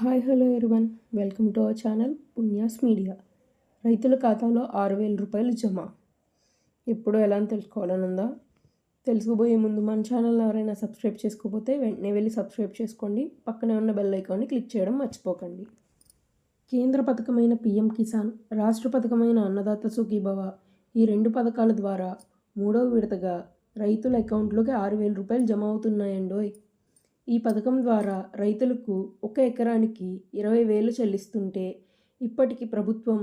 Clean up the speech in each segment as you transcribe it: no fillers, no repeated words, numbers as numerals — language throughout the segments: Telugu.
Hi hello everyone, welcome to our channel Punyas media. రైతుల ఖాతాలో 6,000 రూపాయలు జమ. ఎప్పుడు ఎలా అని తెలుసుకోవాలనుందా? తెలుసుకోబోయే ముందు మన ఛానల్ ఎవరైనా సబ్స్క్రైబ్ చేసుకోకపోతే వెంటనే వెళ్ళి సబ్స్క్రైబ్ చేసుకోండి. పక్కనే ఉన్న బెల్ ఐకాన్ని క్లిక్ చేయడం మర్చిపోకండి. కేంద్ర పథకమైన పీఎం కిసాన్, రాష్ట్ర పథకమైన అన్నదాత సుఖీభవ, ఈ రెండు పథకాల ద్వారా మూడవ విడతగా రైతుల అకౌంట్లోకి 6,000 రూపాయలు జమ అవుతున్నాయండోయ్. ఈ పథకం ద్వారా రైతులకు 1 ఎకరానికి 20,000 చెల్లిస్తుంటే ఇప్పటికి ప్రభుత్వం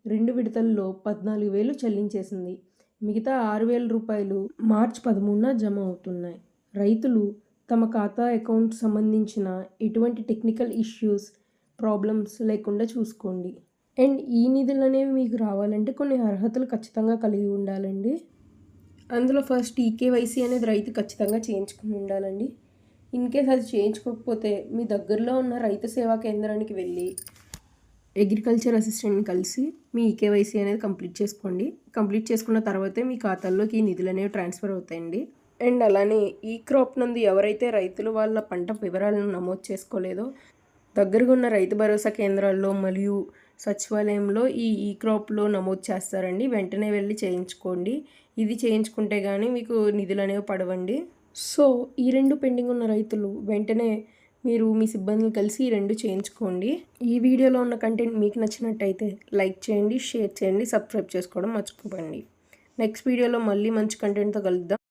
2 విడతల్లో 14,000 చెల్లించేసింది. మిగతా 6,000 రూపాయలు మార్చి 13న జమ అవుతున్నాయి. రైతులు తమ ఖాతా అకౌంట్ సంబంధించిన ఎటువంటి టెక్నికల్ ఇష్యూస్, ప్రాబ్లమ్స్ లేకుండా చూసుకోండి. అండ్ ఈ నిధులు అనేవి మీకు రావాలంటే కొన్ని అర్హతలు ఖచ్చితంగా కలిగి ఉండాలండి. అందులో ఫస్ట్ ఈకేవైసీ అనేది రైతు ఖచ్చితంగా చేయించుకుని ఉండాలండి. ఇన్ కేస్ అది చేయించుకోకపోతే మీ దగ్గరలో ఉన్న రైతు సేవా కేంద్రానికి వెళ్ళి అగ్రికల్చర్ అసిస్టెంట్ని కలిసి మీ ఈకేవైసీ అనేది కంప్లీట్ చేసుకోండి. కంప్లీట్ చేసుకున్న తర్వాతే మీ ఖాతాల్లోకి ఈ నిధులు అనేవి ట్రాన్స్ఫర్ అవుతాయండి. అండ్ అలానే ఈ క్రాప్ నందు ఎవరైతే రైతులు వాళ్ళ పంట వివరాలను నమోదు చేసుకోలేదో దగ్గరగా ఉన్న రైతు భరోసా కేంద్రాల్లో మరియు సచివాలయంలో ఈ క్రాప్లో నమోదు చేస్తారండి. వెంటనే వెళ్ళి చేయించుకోండి. ఇది చేయించుకుంటే కానీ మీకు నిధులు అనేవి పడవండి. సో ఈ 2 పెండింగ్ ఉన్న రైతులు వెంటనే మీరు మీ సిబ్బందిని కలిసి ఈ 2 చేయించుకోండి. ఈ వీడియోలో ఉన్న కంటెంట్ మీకు నచ్చినట్టయితే లైక్ చేయండి, షేర్ చేయండి, సబ్స్క్రైబ్ చేసుకోవడం మర్చిపోకండి. నెక్స్ట్ వీడియోలో మళ్ళీ మంచి కంటెంట్తో కలుద్దాం.